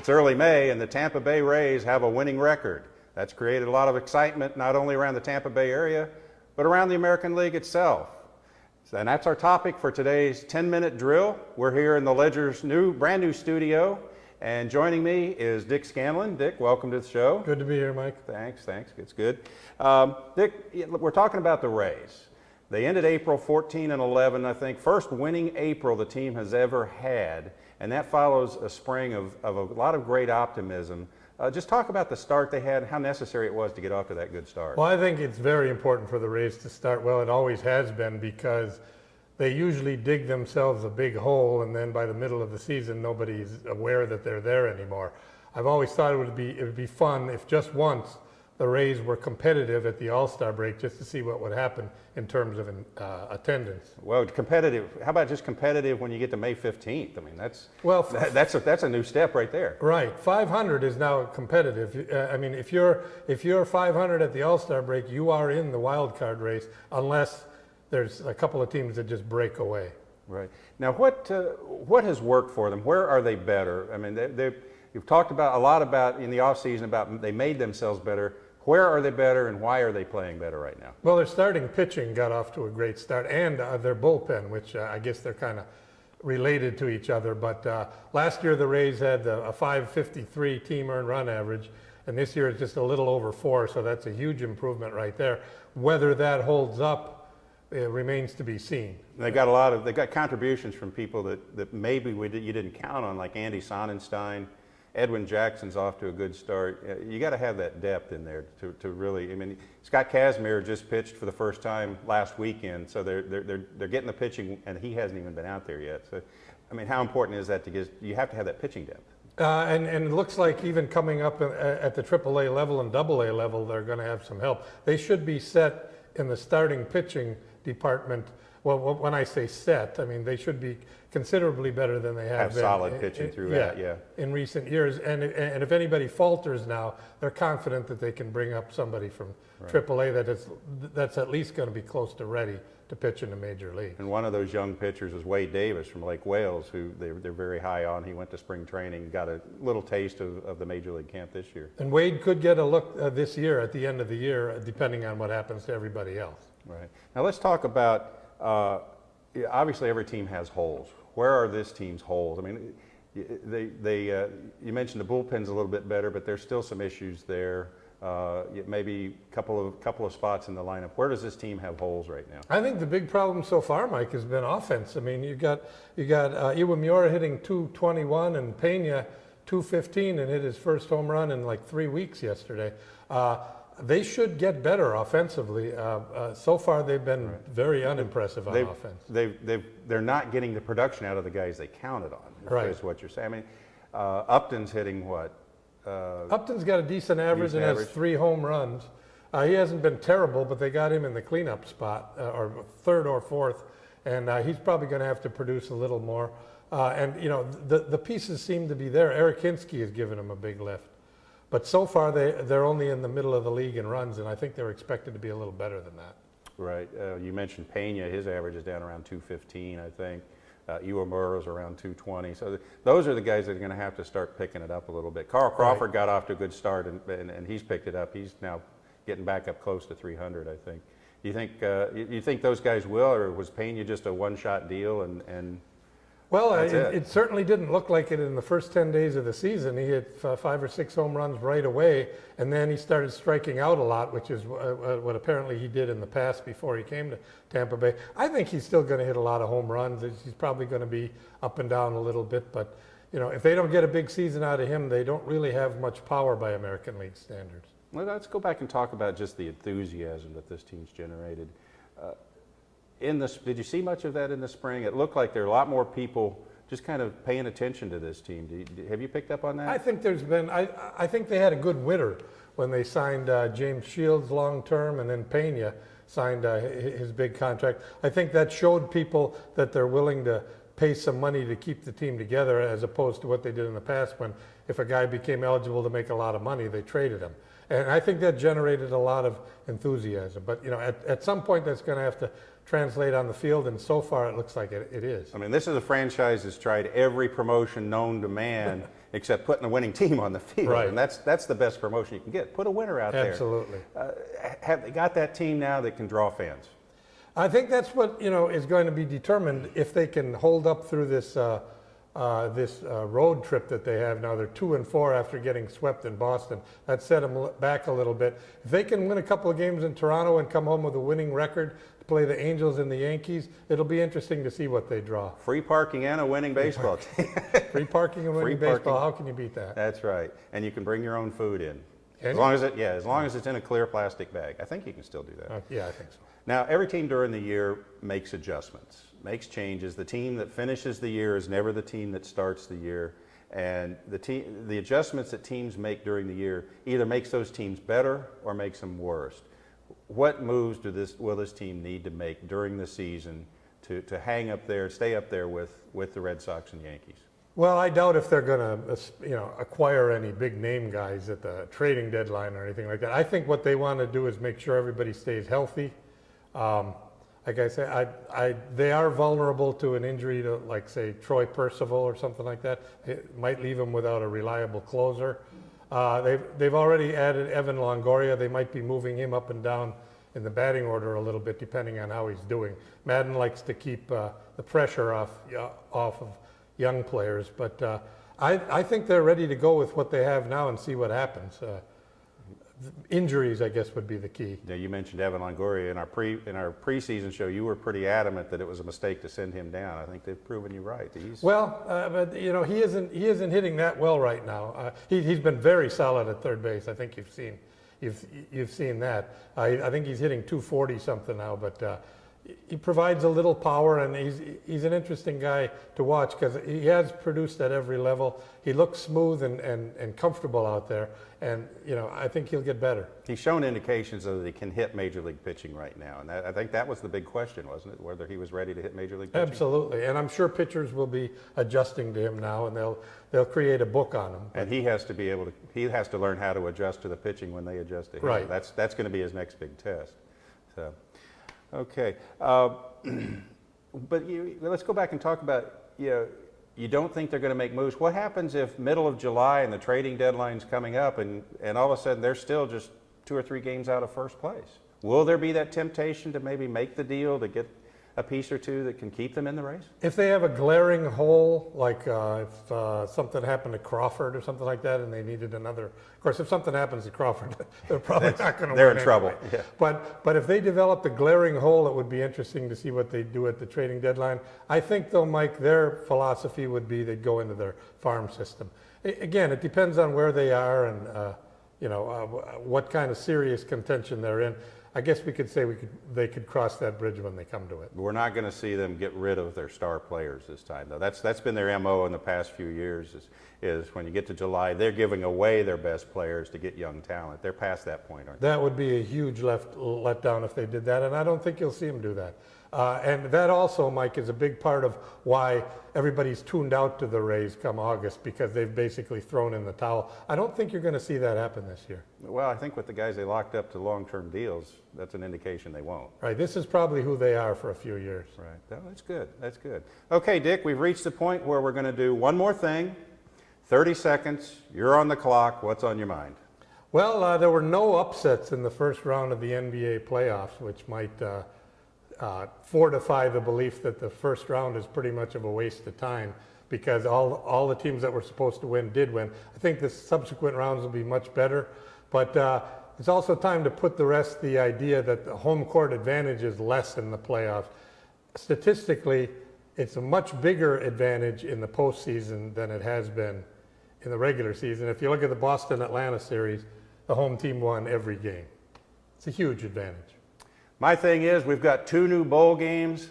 It's early May, and the Tampa Bay Rays have a winning record. That's created a lot of excitement, not only around the Tampa Bay area, but around the American League itself. And that's our topic for today's 10-minute drill. We're here in the Ledger's brand new studio, and joining me is Dick Scanlon. Dick, welcome to the show. Good to be here, Mike. Thanks. It's good. Dick, we're talking about the Rays. They ended April 14-11, I think. First winning April the team has ever had, and that follows a spring of a lot of great optimism. Just talk about the start they had and how necessary it was to get off to that good start. Well, I think it's very important for the Rays to start well. It always has been, because they usually dig themselves a big hole, and then by the middle of the season, nobody's aware that they're there anymore. I've always thought it would be fun if just once the Rays were competitive at the All-Star break, just to see what would happen in terms of attendance. Well, competitive. How about just competitive when you get to May 15th? I mean, that's a new step right there. Right. 500 is now competitive. I mean, if you're 500 at the All-Star break, you are in the wild card race, unless there's a couple of teams that just break away. Right. Now, what has worked for them? Where are they better? I mean, you've talked about a lot about in the offseason about they made themselves better. Where are they better, and why are they playing better right now? Well, their starting pitching got off to a great start, and their bullpen, which I guess they're kind of related to each other. But last year the Rays had a 553 team earned run average, and this year it's just a little over 4, so that's a huge improvement right there. Whether that holds up, it remains to be seen. They got contributions from people that maybe you didn't count on, like Andy Sonnenstein. Edwin Jackson's off to a good start. You got to have that depth in there to really. I mean, Scott Kazmir just pitched for the first time last weekend, so they're getting the pitching, and he hasn't even been out there yet. So, I mean, how important is that you have to have that pitching depth? And it looks like even coming up at the AAA level and AA level, they're going to have some help. They should be set in the starting pitching department. Well, when I say set, I mean they should be considerably better than they have been. Solid pitching throughout, yeah. In recent years. And if anybody falters now, they're confident that they can bring up somebody from AAA that's at least going to be close to ready to pitch in the major league. And one of those young pitchers is Wade Davis from Lake Wales, who they're very high on. He went to spring training, got a little taste of the major league camp this year. And Wade could get a look this year at the end of the year, depending on what happens to everybody else. Right. Now let's talk about. Obviously, every team has holes. Where are this team's holes? I mean, you mentioned the bullpen's a little bit better, but there's still some issues there. Maybe a couple of spots in the lineup. Where does this team have holes right now? I think the big problem so far, Mike, has been offense. I mean, you got Iwamiura hitting .221 and Pena .215, and hit his first home run in like 3 weeks yesterday. They should get better offensively. So far, they've been very unimpressive on offense. They're not getting the production out of the guys they counted on, is what you're saying. I mean, Upton's hitting what? Upton's got a decent average and has 3 home runs. He hasn't been terrible, but they got him in the cleanup spot, or third or fourth, and he's probably going to have to produce a little more. And, you know, the pieces seem to be there. Eric Hinsky has given him a big lift. But so far, they're only in the middle of the league in runs, and I think they're expected to be a little better than that. Right. You mentioned Pena. His average is down around .215, I think. Iwamura's around .220. So those are the guys that are going to have to start picking it up a little bit. Carl Crawford got off to a good start, and he's picked it up. He's now getting back up close to 300, I think. You think those guys will, or was Pena just a one-shot deal and Well, it certainly didn't look like it in the first 10 days of the season. He hit 5 or 6 home runs right away, and then he started striking out a lot, which is what apparently he did in the past before he came to Tampa Bay. I think he's still going to hit a lot of home runs. He's probably going to be up and down a little bit, but you know, if they don't get a big season out of him, they don't really have much power by American League standards. Well, let's go back and talk about just the enthusiasm that this team's generated. Did you see much of that in the spring? It looked like there are a lot more people just kind of paying attention to this team. Have you picked up on that? I think there's been. I think they had a good winter when they signed James Shields long term, and then Pena signed his big contract. I think that showed people that they're willing to pay some money to keep the team together, as opposed to what they did in the past, when if a guy became eligible to make a lot of money, they traded him. And I think that generated a lot of enthusiasm. But, you know, at some point that's going to have to translate on the field, and so far it looks like it is. I mean, this is a franchise that's tried every promotion known to man, except putting a winning team on the field. Right. And that's the best promotion you can get. Put a winner out there. Absolutely. Have they got that team now that can draw fans? I think that's what is going to be determined if they can hold up through this road trip that they have now. They're 2-4 after getting swept in Boston. That set them back a little bit. If they can win a couple of games in Toronto and come home with a winning record, play the Angels and the Yankees, it'll be interesting to see what they draw. Free parking and a winning baseball team. Free parking and winning baseball. How can you beat that? That's right. And you can bring your own food in. As long as it's in a clear plastic bag. I think you can still do that. Yeah, I think so. Now, every team during the year makes adjustments, makes changes. The team that finishes the year is never the team that starts the year. And the adjustments that teams make during the year either makes those teams better or makes them worse. What moves will this team need to make during the season to hang up there, stay up there with the Red Sox and Yankees? Well, I doubt if they're going to acquire any big name guys at the trading deadline or anything like that. I think what they want to do is make sure everybody stays healthy. Like I say, they are vulnerable to an injury to, like, say, Troy Percival or something like that. It might leave them without a reliable closer. They've already added Evan Longoria. They might be moving him up and down in the batting order a little bit, depending on how he's doing. Madden likes to keep the pressure off of young players, but I think they're ready to go with what they have now and see what happens. Injuries, I guess, would be the key. Now, you mentioned Evan Longoria in our preseason show. You were pretty adamant that it was a mistake to send him down. I think they've proven you right. But he isn't hitting that well right now. He's been very solid at third base. I think you've seen that. I think he's hitting 240 something now, but he provides a little power, and he's an interesting guy to watch because he has produced at every level. He looks smooth and comfortable out there, and I think he'll get better. He's shown indications that he can hit major league pitching right now, and I think that was the big question, wasn't it? Whether he was ready to hit major league pitching. Absolutely, and I'm sure pitchers will be adjusting to him now, and they'll create a book on him. And he has to learn how to adjust to the pitching when they adjust to him. Right. That's going to be his next big test. So. Okay, but let's go back and talk about, you don't think they're going to make moves. What happens if middle of July and the trading deadline's coming up and all of a sudden they're still just 2 or 3 games out of first place? Will there be that temptation to maybe make the deal to get a piece or two that can keep them in the race? If they have a glaring hole, like if something happened to Crawford or something like that and they needed another. Of course, if something happens to Crawford, they're probably not going to win. They're in trouble. Anyway. Yeah. But if they developed a glaring hole, it would be interesting to see what they do at the trading deadline. I think, though, Mike, their philosophy would be they'd go into their farm system. Again, it depends on where they are and what kind of serious contention they're in. I guess we could say they could cross that bridge when they come to it. We're not going to see them get rid of their star players this time, though. That's been their MO in the past few years. Is when you get to July, they're giving away their best players to get young talent. They're past that point, aren't they? That would be a huge letdown if they did that, and I don't think you'll see them do that. And that also, Mike, is a big part of why everybody's tuned out to the Rays come August, because they've basically thrown in the towel. I don't think you're going to see that happen this year. Well, I think with the guys they locked up to long-term deals, that's an indication they won't. Right. This is probably who they are for a few years. Right. That's good. That's good. Okay, Dick, we've reached the point where we're going to do one more thing. 30 seconds. You're on the clock. What's on your mind? Well, there were no upsets in the first round of the NBA playoffs, which might fortify the belief that the first round is pretty much of a waste of time, because all the teams that were supposed to win did win. I think the subsequent rounds will be much better, but it's also time to put to rest the idea that the home court advantage is less in the playoffs. Statistically, it's a much bigger advantage in the postseason than it has been in the regular season. If you look at the Boston-Atlanta series, the home team won every game. It's a huge advantage. My thing is, we've got 2 new bowl games.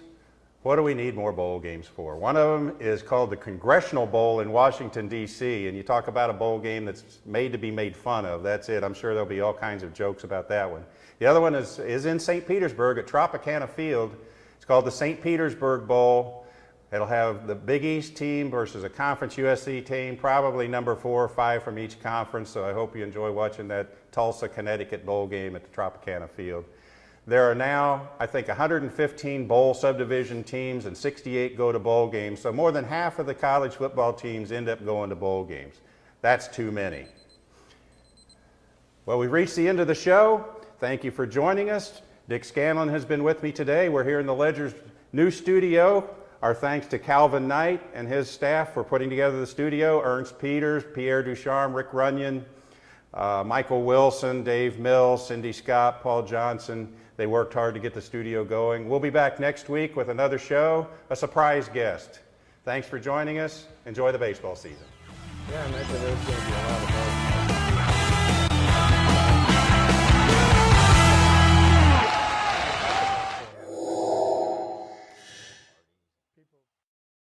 What do we need more bowl games for? One of them is called the Congressional Bowl in Washington, D.C., and you talk about a bowl game that's made to be made fun of. That's it. I'm sure there'll be all kinds of jokes about that one. The other one is in St. Petersburg at Tropicana Field. It's called the St. Petersburg Bowl. It'll have the Big East team versus a Conference USC team, probably number 4 or 5 from each conference, so I hope you enjoy watching that Tulsa, Connecticut bowl game at the Tropicana Field. There are now, I think, 115 bowl subdivision teams and 68 go to bowl games, so more than half of the college football teams end up going to bowl games. That's too many. Well, we've reached the end of the show. Thank you for joining us. Dick Scanlon has been with me today. We're here in the Ledger's new studio. Our thanks to Calvin Knight and his staff for putting together the studio, Ernst Peters, Pierre Ducharme, Rick Runyon, Michael Wilson, Dave Mills, Cindy Scott, Paul Johnson. They worked hard to get the studio going. We'll be back next week with another show, a surprise guest. Thanks for joining us. Enjoy the baseball season. Yeah, I imagine there's going to be a lot of more.